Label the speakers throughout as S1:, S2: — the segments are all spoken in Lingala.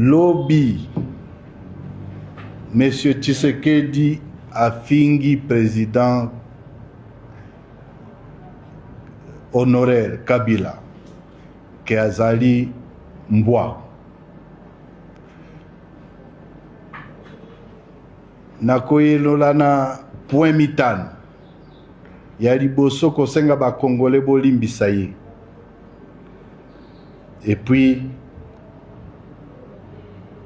S1: Lobby, Monsieur Tshisekedi a fingi président honoraire Kabila, qui azali mbwa. Nakoyelola na point mitano. Ya liboso kosenga ba Congolais bolimbisa ye. Et puis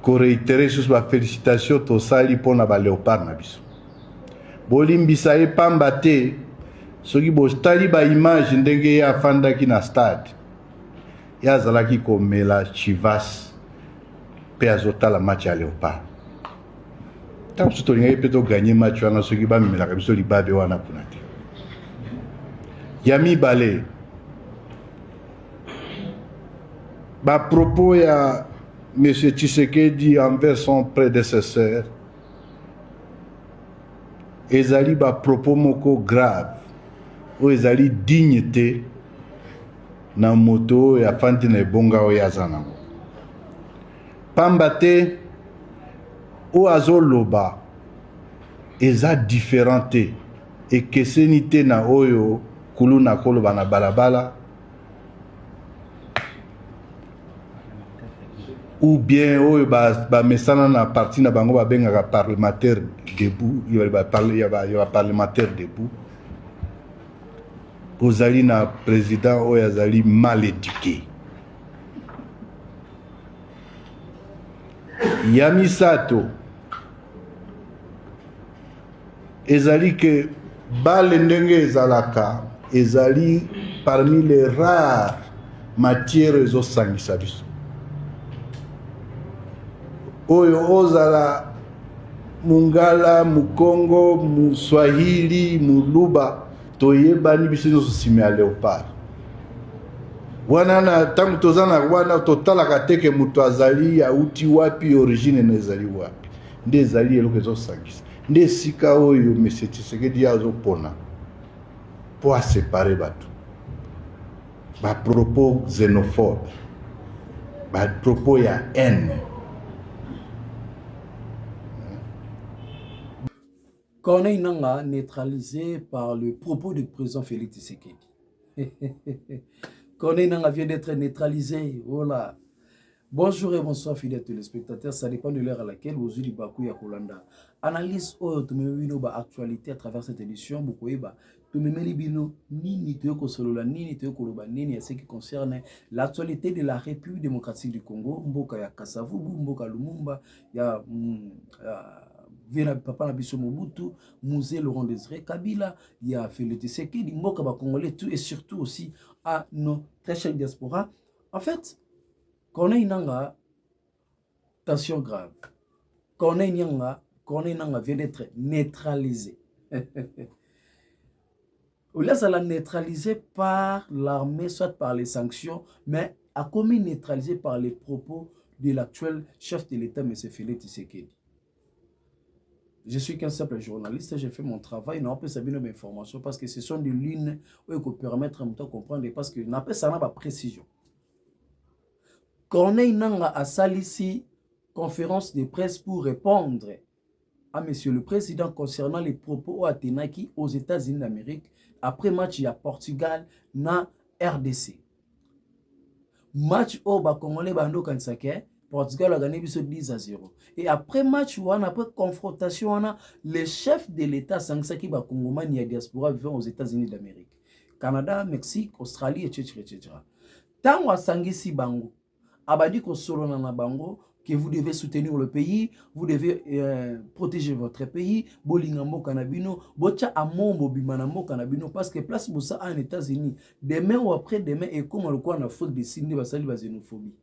S1: réitérer sur la félicitation to sali pona ba léopard na biso. Bolimbisa ye pamba te soki bostali ba image ndenge ya afandaki na stade. Ya azalaki komela Chivas pe azotala match ya léopard. Tant que tu as peut gagner match wana soki ba memela biso libabe wana kuna te. Yami Balé ba propos ya M. Tshisekedi envers son prédécesseur ezali ba propos moko grave o ezali dignité na moto ya fandi na ebonga o yazana pamba te o azoloba eza différenté ekeseni te na oyo kuluna koloba na balabala ou bien oyo ba mesana na parti na bango ba benga parlementaire debout, il va parler il y a parlementaire debout. Ozali na président oyo azali mal éduqué. Yami Sato ezali que bale ndenge ezalaka ezali parmi les rares matières ezosangisa biso. Oyo ozala mungala mukongo muswahili muluba toyebani biso nyonso nsima ya léopard wana na ntango toza na wana totalaka teke moto azali auti wapi origine na ezali wapi nde ezali eloko ezosangisa nde esika oyo M. Tshisekedi azopona mpo asepare bato bapropos xénophobe bapropos ya haine.
S2: Corneille Nangaa neutralisé par le propos du président Félix Tshisekedi. Corneille Nangaa vient d'être neutralisé. Voilà. Bonjour et bonsoir fidèles téléspectateurs. Ça dépend de l'heure à laquelle vous avez Bakou ya Kolanda. Analyse automobile actualité à travers cette édition. Bukoeba. Tumemeli nini teko solola nini teko koloba nini à ce qui concerne l'actualité de la République démocratique du Congo. Mboka ya Kasavubu, Mboka Lumumba, ya Papa Nabiso Mobutu, Musée Laurent Désiré Kabila, il y a Félix Tshisekedi, Mboka ba Congolais, tout et surtout aussi à nos très chers diaspora. En fait, Corneille Nangaa, tension grave. Corneille Nangaa vient d'être neutralisé. Là, ça l'a neutralisé par l'armée, soit par les sanctions, mais a commis neutralisé par les propos de l'actuel chef de l'État, M. Félix Tshisekedi. Je suis qu'un simple journaliste, j'ai fait mon travail, non pas savoir mes informations parce que ce sont des lignes qui permettent de comprendre parce que n'a pas ça n'a pas précision. Corneille Nangaa a sali ici conférence de presse pour répondre à Monsieur le Président concernant les propos à Tenaki aux États-Unis d'Amérique après match à Portugal na RDC. Match au Congolais bando kansake. Portugal a gagné 10-0. Et après match, après confrontation, le chef de l'État, Sangsaki Bakongomani, il y a diaspora vivant aux États-Unis d'Amérique. Canada, Mexique, Australie, etc. Tant que Sangisi Bango, Abadi Kosolona na Bango, que vous devez soutenir le pays, vous devez protéger votre pays, Bolingambo Kanabino, Bocha Amombo Bimanambo Kanabino, parce que place Moussa en États-Unis, demain ou après-demain, et comme le coin a faute de signer la xénophobie.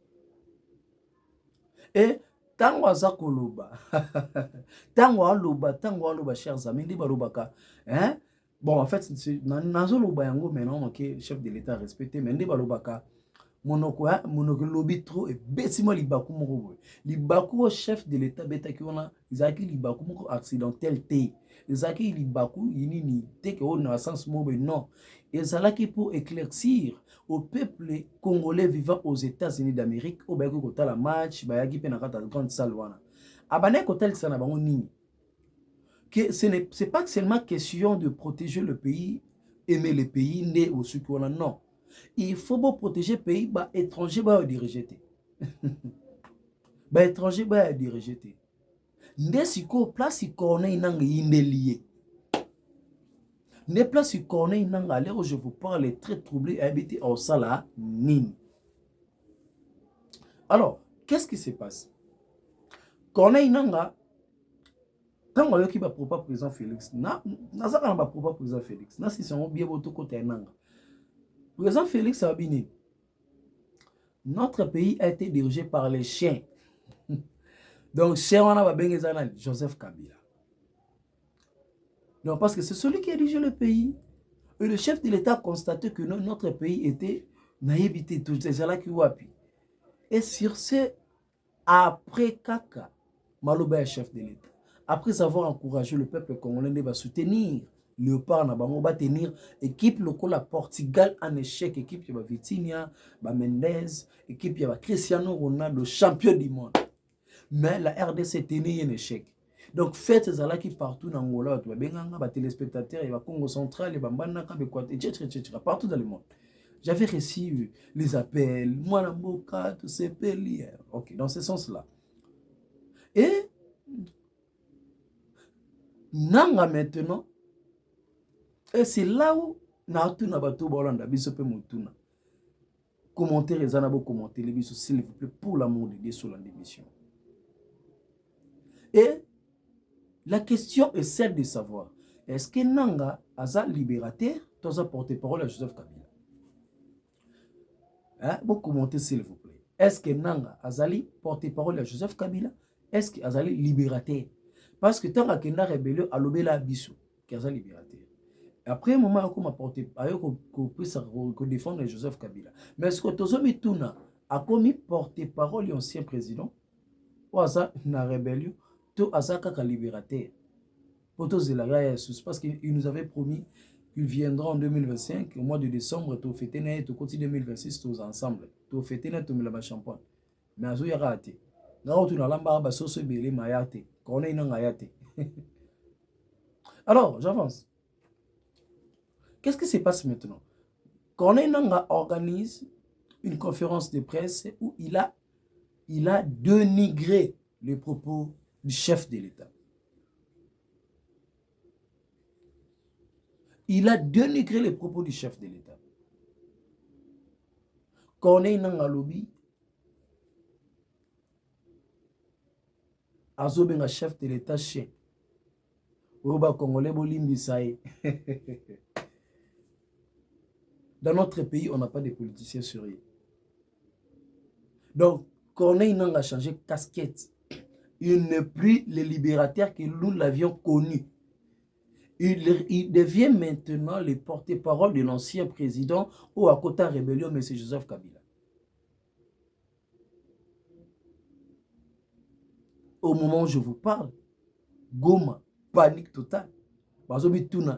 S2: Et tango azakoloba tango aloba chers amis ndi balobaka hein bon en fait nazoloba yango maintenant que chef de l'État respecté mais ndi balobaka monoko lobby trop et bêtiment libaku moko libaku au chef de l'état betaki wana ezalaki libaku moko accidentel te ezalaki libaku yinini te ke na sens moko non ezalaki pour éclaircir au peuple congolais vivant aux États-Unis d'Amérique au bayaki kotala match bayaki pe na kata grande salle wana abane kotalisa na bango nini que c'est pas seulement question de protéger le pays aimer le pays né au suki wana non. Il faut protéger le pays, bah étranger bah diriger. Bah étranger bah diriger. Ndesiko place corne inanga indelié. Ne place corne inanga à l'heure où je vous parle est très troublé habité au sala nini. Alors, qu'est-ce qui se passe? Corne inanga quand on qui va propre président Félix na ça quand va propre président Félix na si sont bien votre côté inanga. Président Félix Abini, notre pays a été dirigé par les chiens. Donc, chien, on a Joseph Kabila. Donc, parce que c'est celui qui a dirigé le pays. Et le chef de l'État a constaté que notre pays était naïvité, tout ces gens-là qui wapi. Et sur ce, après Kaka, Maloba est chef de l'État. Après avoir encouragé le peuple congolais à soutenir Léopard na bango ba tenir équipe locale à Portugal en échec équipe ya Vitinha ba Mendes équipe ya Cristiano Ronaldo champion du monde mais la RDC tenait un échec donc faites zala qui partout en Angola tu ba benganga ba téléspectateurs et ba Congo central et ba Mbandaka be etc partout dans le monde j'avais reçu les appels moi na mboka tout ces pays OK dans ce sens là et nanga maintenant. Et c'est là où Naatuna Bato Bolanda Bisope Mutuna. Commentaire les anabo commenter les bisos s'il vous plaît pour l'amour de Dieu sur la démission. Et la question est celle de savoir est-ce que Nanga Aza libérateur doit porter parole à Joseph Kabila? Hein? Vous commentez s'il vous plaît. Est-ce que Nanga Azali porter parole à Joseph Kabila? Est-ce que Azali libérateur? Parce que tant que Nanga rébellion a lobé la biso qui Azali libérateur. Après un moment, on m'a porté qu'on puisse défendre Joseph Kabila. Mais ce que Tozomi Tuna a commis porte-parole l'ancien président, ou à la rébellion, tout à ça qu'à libérateur. Pour tous les gars, parce qu'il nous avait promis qu'il viendra en 2025, au mois de décembre, tout fêter net, tout côté 2026, tous ensemble. Tout fêter net, tout la champagne. Mais à ce moment-là, raté. Là, tout dans l'embarras, sauce belé, mayate. Qu'on ait une ngayate. Alors, j'avance. Qu'est-ce qui se passe maintenant? Corneille Nangaa organise une conférence de presse où il a dénigré les propos du chef de l'État. Il a dénigré les propos du chef de l'État. Corneille Nangaa Lobi, Azobenga chef de l'État chien. Oba Congolais Bolimbisaï. Dans notre pays, on n'a pas de politiciens sérieux. Donc, Corneille Nangaa a changé casquette. Il n'est plus le libérateur que nous l'avions connu. Il devient maintenant le porte-parole de l'ancien président ou à côté de la rébellion, M. Joseph Kabila. Au moment où je vous parle, Goma, panique totale.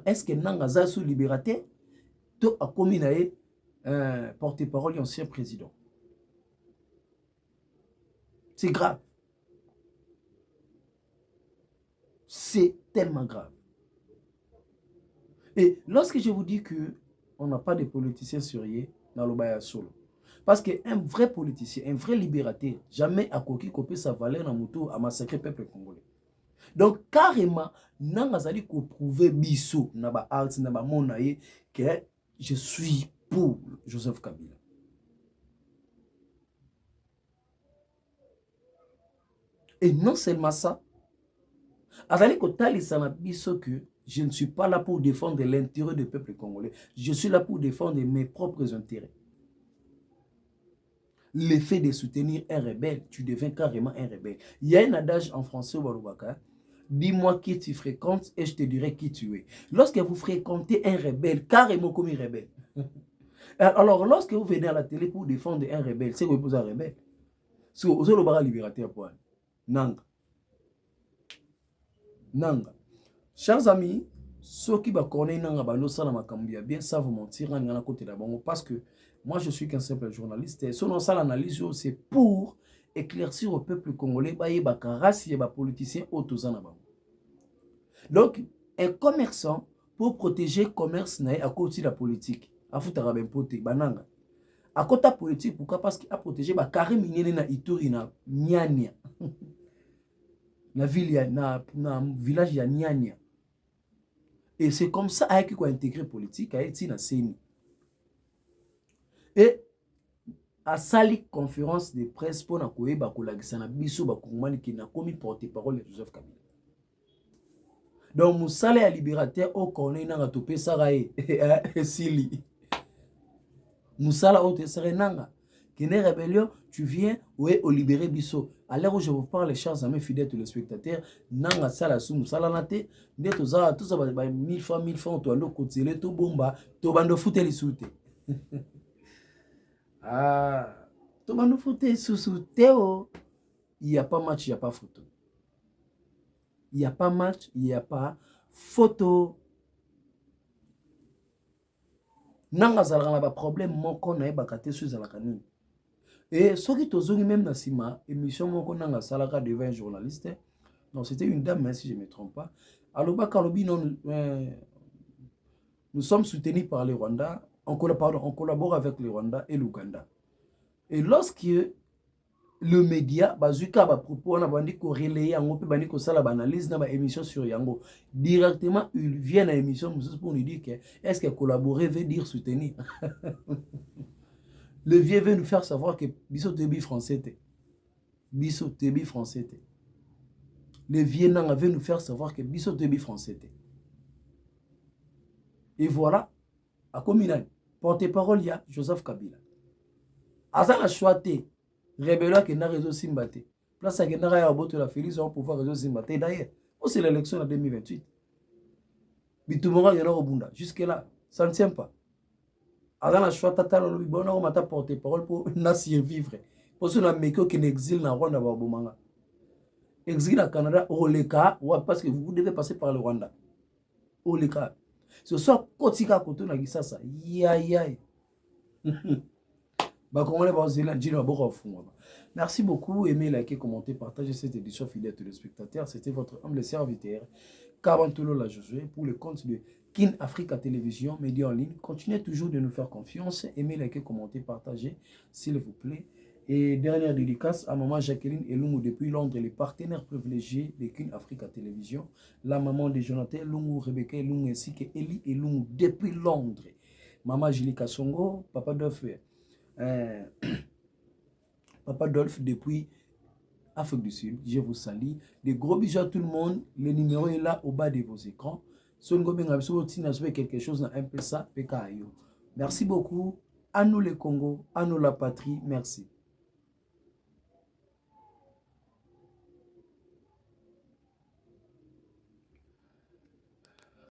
S2: Est-ce que Nangaa est sous libérateur? Tout a commis porte-parole de l'ancien président. C'est grave. C'est tellement grave. Et lorsque je vous dis qu'on n'a pas de politiciens sérieux dans le Baya Solo, parce qu'un vrai politicien, un vrai libérateur, jamais a coquille copier sa valeur dans moto à massacrer le peuple congolais. Donc, carrément, Nangaa Zali ko prouver biso, naba arts, naba monaye, que je suis pour Joseph Kabila. Et non seulement ça, Azali Kotali Sanabiso que je ne suis pas là pour défendre l'intérêt du peuple congolais. Je suis là pour défendre mes propres intérêts. L'effet de soutenir un rebelle, tu deviens carrément un rebelle. Il y a un adage en français au Walubaka. Dis-moi qui tu fréquentes et je te dirai qui tu es. Lorsque vous fréquentez un rebelle, carrément comme un rebelle, Alors, lorsque vous venez à la télé pour défendre un rebelle, c'est que vous êtes un rebelle. Si vous êtes le libérateur, Nanga. Nanga. Chers amis, ceux qui connaissent Nanga Bando Salama Kambia, bien ça vous mentir à côté de parce que moi je suis qu'un simple journaliste. Et selon ça, l'analyse, c'est pour éclaircir au peuple congolais, race et politicien autour. Donc, un commerçant, pour protéger le commerce, à côté de la politique, à foutre à poté, bananga. À côté de la politique, pourquoi? Parce qu'il a protégé le carré minier na Ituri na Nyanya. Na ville, na village ya Nyanya. Et c'est comme ça qu'il a intégré la politique, à été na CENI. Et à sali conférence de presse pour na koyeba kolagisa na biso ba kongomani qui na komi porte-parole de Joseph Kabila. Donc musala ya libérateur au connaît nanga topé sarae sili. Musala au tesere nanga. Kene rébellion, tu viens ouais au libérer biso. À l'heure où je vous parle, chers amis fidèles téléspectateurs, nanga sala sou musala nate, nde tozala tout ça ba 1000 francs to ando kotele to bomba to bando futeli soute. Ah, to bando futeli sous Théo. Il n'y a pas match, il n'y a pas photo. Il n'y a pas match, il n'y a pas photo. Nanga zalaka ba problème moko na ebakate sur zalaka nini. Et ce qui tozongi même na sima émission moko nanga salaka devant un journaliste. Non, c'était une dame, hein, si je ne me trompe pas. Aloba Kalobi, non, nous sommes soutenus par le Rwanda. On collabore avec le Rwanda et l'Ouganda. Et lorsque le média bazuka ba propos na bandi ko relayer yango pe bandi ko sala ba analyse na ba émission sur yango directement il vient à émission pour nous dire que est-ce que collaborer veut dire soutenir. Le vieux veut nous faire savoir que biso tebi français te biso tebi français te. Le vieux nanga veut nous faire savoir que biso tebi français te. Et voilà à communal porte-parole ya Joseph Kabila azala choité rébellion qui n'a réseau Simbate. Place à Genara et Aboto la Félix vont pouvoir réseau Simbate. D'ailleurs, c'est l'élection en 2028. Bitumora y en a au Bunda. Jusque-là, ça ne tient pas. Avant la choix tata, le bon on m'a porté parole pour naître vivre. Pour ce qu'on qui n'exile dans Rwanda Babomanga. Exil à Canada, au Leka, parce que vous devez passer par le Rwanda. Au Leka. Ce soir, Kotika Koto Nagisasa. Yaï. Merci beaucoup, aimez, likez, commentez, partagez cette édition fidèle à tous les spectateurs. C'était votre humble serviteur, Kabantolo la Josué, pour le compte de Kin Africa Télévision, média en ligne. Continuez toujours de nous faire confiance, aimez, likez, commentez, partagez, s'il vous plaît. Et dernière dédicace à maman Jacqueline Elungu depuis Londres, les partenaires privilégiés de Kin Africa Télévision, la maman de Jonathan Elungu, Rebecca Elungu ainsi que Eli Elungu depuis Londres. Maman Julie Kassongo, papa d'Offre. Papa Dolph depuis Afrique du Sud, je vous salue. Des gros bisous à tout le monde. Le numéro est là au bas de vos écrans. Si vous avez quelque chose dans un peu ça, merci beaucoup. À nous les Congo, à nous la patrie. Merci.